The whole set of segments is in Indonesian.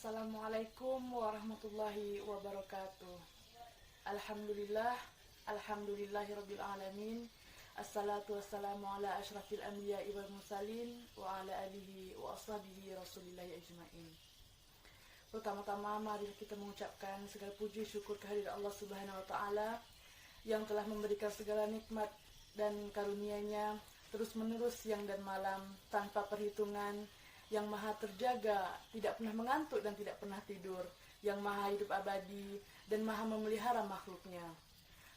Assalamualaikum warahmatullahi wabarakatuh. Alhamdulillah, alhamdulillahirabbil alamin. Assalatu wassalamu ala asyrafil anbiya'i wal mursalin wa ala alihi wa ashabihi rasulillahi ajmain. Pertama-tama mari kita mengucapkan segala puji syukur kehadirat Allah Subhanahu wa taala yang telah memberikan segala nikmat dan karunia-Nya terus-menerus siang dan malam tanpa perhitungan, yang maha terjaga, tidak pernah mengantuk dan tidak pernah tidur, yang maha hidup abadi dan maha memelihara makhluknya.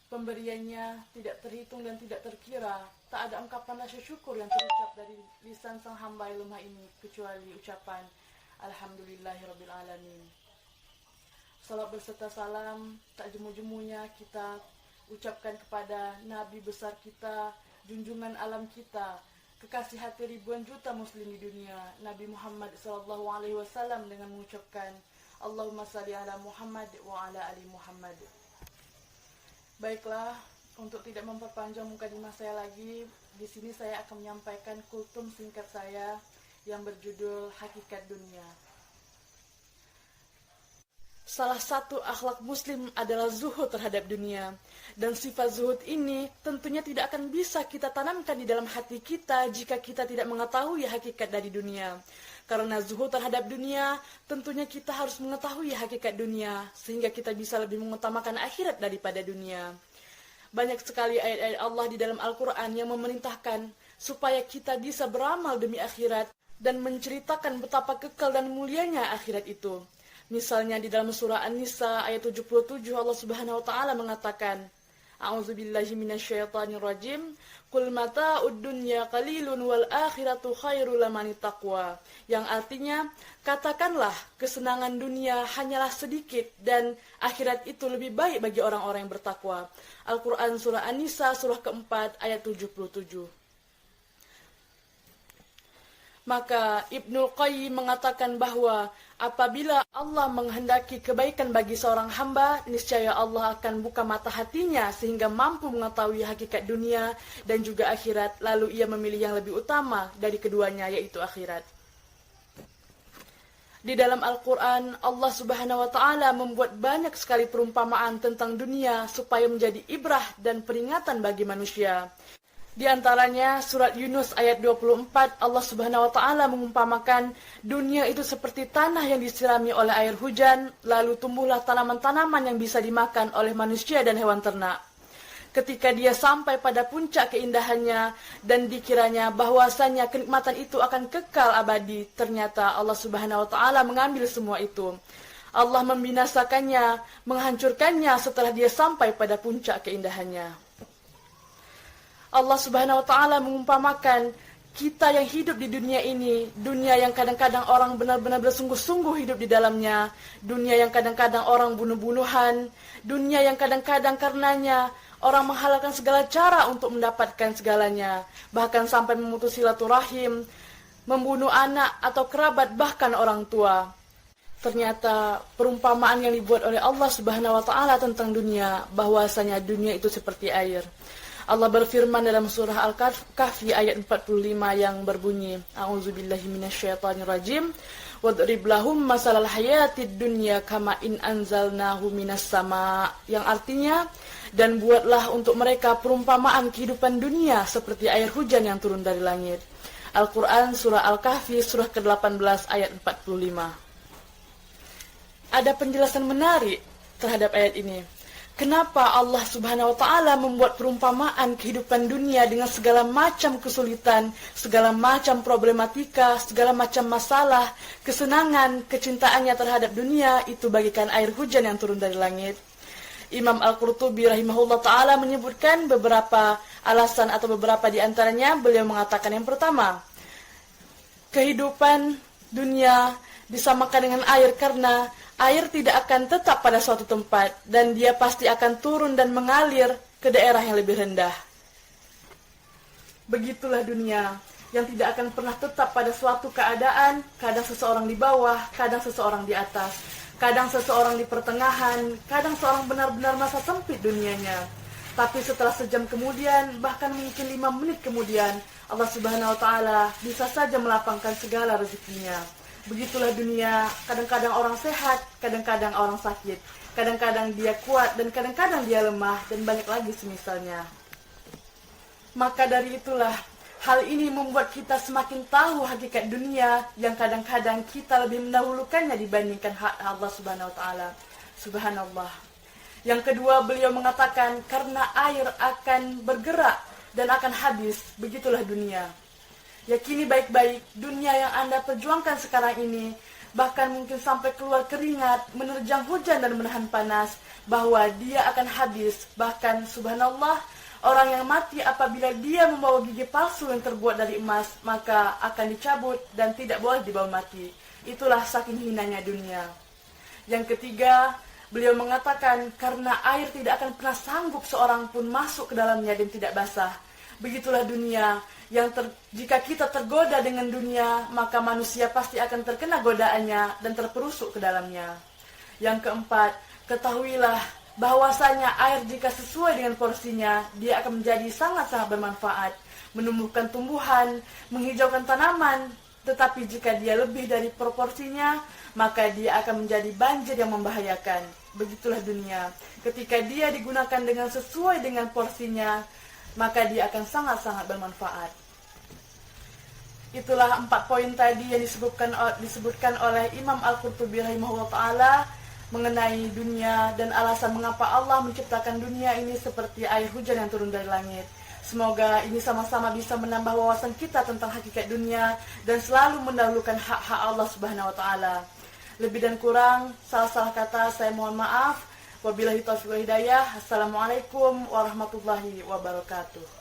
Pemberiannya tidak terhitung dan tidak terkira, tak ada ungkapan rasa syukur yang terucap dari lisan sang hamba yang lemah ini kecuali ucapan Alhamdulillahirabbil alamin. Salat berserta salam tak jemu-jemunya kita ucapkan kepada Nabi besar kita, junjungan alam kita, kekasih hati ribuan juta muslim di dunia, Nabi Muhammad SAW, dengan mengucapkan Allahumma salli ala Muhammad wa ala ali Muhammad. Baiklah, untuk tidak memperpanjang mukadimah saya lagi, di sini saya akan menyampaikan kultum singkat saya yang berjudul Hakikat Dunia. Salah satu akhlak muslim adalah zuhud terhadap dunia. Dan sifat zuhud ini tentunya tidak akan bisa kita tanamkan di dalam hati kita jika kita tidak mengetahui hakikat dari dunia. Karena zuhud terhadap dunia, tentunya kita harus mengetahui hakikat dunia, sehingga kita bisa lebih mengutamakan akhirat daripada dunia. Banyak sekali ayat-ayat Allah di dalam Al-Quran yang memerintahkan supaya kita bisa beramal demi akhirat dan menceritakan betapa kekal dan mulianya akhirat itu. Misalnya di dalam surah An-Nisa ayat 77 Allah Subhanahu wa taala mengatakan, A'udzubillahi minasyaitonirrajim, qul mata'ud dunya qalilun wal akhiratu khairul liman taqwa. Yang artinya, katakanlah kesenangan dunia hanyalah sedikit dan akhirat itu lebih baik bagi orang-orang yang bertakwa. Al-Qur'an surah An-Nisa surah keempat ayat 77. Maka Ibnu Qayyim mengatakan bahwa apabila Allah menghendaki kebaikan bagi seorang hamba, niscaya Allah akan buka mata hatinya sehingga mampu mengetahui hakikat dunia dan juga akhirat, lalu ia memilih yang lebih utama dari keduanya, yaitu akhirat. Di dalam Al-Quran, Allah Subhanahu wa ta'ala membuat banyak sekali perumpamaan tentang dunia supaya menjadi ibrah dan peringatan bagi manusia. Di antaranya surat Yunus ayat 24, Allah Subhanahu wa taala mengumpamakan dunia itu seperti tanah yang disirami oleh air hujan, lalu tumbuhlah tanaman-tanaman yang bisa dimakan oleh manusia dan hewan ternak. Ketika dia sampai pada puncak keindahannya dan dikiranya bahwasanya kenikmatan itu akan kekal abadi, ternyata Allah Subhanahu wa taala mengambil semua itu. Allah membinasakannya, menghancurkannya setelah dia sampai pada puncak keindahannya. Allah Subhanahu wa ta'ala mengumpamakan kita yang hidup di dunia ini, dunia yang kadang-kadang orang benar-benar bersungguh-sungguh hidup di dalamnya, dunia yang kadang-kadang orang bunuh-bunuhan, dunia yang kadang-kadang karenanya orang menghalalkan segala cara untuk mendapatkan segalanya, bahkan sampai memutus silaturahim, membunuh anak atau kerabat, bahkan orang tua. Ternyata perumpamaan yang dibuat oleh Allah Subhanahu wa ta'ala tentang dunia, bahwasanya dunia itu seperti air. Allah berfirman dalam surah Al-Kahfi ayat 45 yang berbunyi, A'udzubillahi minasyaitonirrajim, wadrib lahum masalal hayatid dunya kama in anzalnahu minas sama, yang artinya, dan buatlah untuk mereka perumpamaan kehidupan dunia seperti air hujan yang turun dari langit. Al-Quran surah Al-Kahfi surah ke-18 ayat 45. Ada penjelasan menarik terhadap ayat ini. Kenapa Allah Subhanahu wa ta'ala membuat perumpamaan kehidupan dunia dengan segala macam kesulitan, segala macam problematika, segala macam masalah, kesenangan, kecintaannya terhadap dunia itu bagikan air hujan yang turun dari langit. Imam Al-Qurtubi rahimahullah ta'ala menyebutkan beberapa alasan atau beberapa di antaranya. Beliau mengatakan yang pertama, kehidupan dunia disamakan dengan air karena air tidak akan tetap pada suatu tempat dan dia pasti akan turun dan mengalir ke daerah yang lebih rendah. Begitulah dunia yang tidak akan pernah tetap pada suatu keadaan, kadang seseorang di bawah, kadang seseorang di atas, kadang seseorang di pertengahan, kadang seorang benar-benar masa sempit dunianya. Tapi setelah sejam kemudian, bahkan mungkin 5 menit kemudian, Allah Subhanahu wa ta'ala bisa saja melapangkan segala rezekinya. Begitulah dunia, kadang-kadang orang sehat, kadang-kadang orang sakit, kadang-kadang dia kuat dan kadang-kadang dia lemah, dan banyak lagi semisalnya. Maka dari itulah, hal ini membuat kita semakin tahu hakikat dunia yang kadang-kadang kita lebih mendahulukannya dibandingkan hak Allah Subhanahu wa taala. Subhanallah. Yang kedua, beliau mengatakan karena air akan bergerak dan akan habis, begitulah dunia. Yakini baik-baik, dunia yang Anda perjuangkan sekarang ini, bahkan mungkin sampai keluar keringat, menerjang hujan dan menahan panas, bahwa dia akan habis. Bahkan subhanallah, orang yang mati apabila dia membawa gigi palsu yang terbuat dari emas, maka akan dicabut dan tidak boleh dibawa mati. Itulah saking hinanya dunia. Yang ketiga, beliau mengatakan karena air tidak akan pernah sanggup seorang pun masuk ke dalamnya dan tidak basah. Begitulah dunia, jika kita tergoda dengan dunia, maka manusia pasti akan terkena godaannya dan terperusuk ke dalamnya. Yang keempat, ketahuilah bahwasanya air jika sesuai dengan porsinya, dia akan menjadi sangat-sangat bermanfaat, menumbuhkan tumbuhan, menghijaukan tanaman. Tetapi jika dia lebih dari proporsinya, maka dia akan menjadi banjir yang membahayakan. Begitulah dunia, ketika dia digunakan dengan sesuai dengan porsinya, maka dia akan sangat-sangat bermanfaat. Itulah 4 poin tadi yang disebutkan oleh Imam Al-Qurtubi rahimahullah ta'ala mengenai dunia dan alasan mengapa Allah menciptakan dunia ini seperti air hujan yang turun dari langit. Semoga ini sama-sama bisa menambah wawasan kita tentang hakikat dunia dan selalu mendahulukan hak-hak Allah Subhanahu wa ta'ala. Lebih dan kurang, salah-salah kata saya mohon maaf. Wabillahi taufiq wal hidayah. Assalamualaikum warahmatullahi wabarakatuh.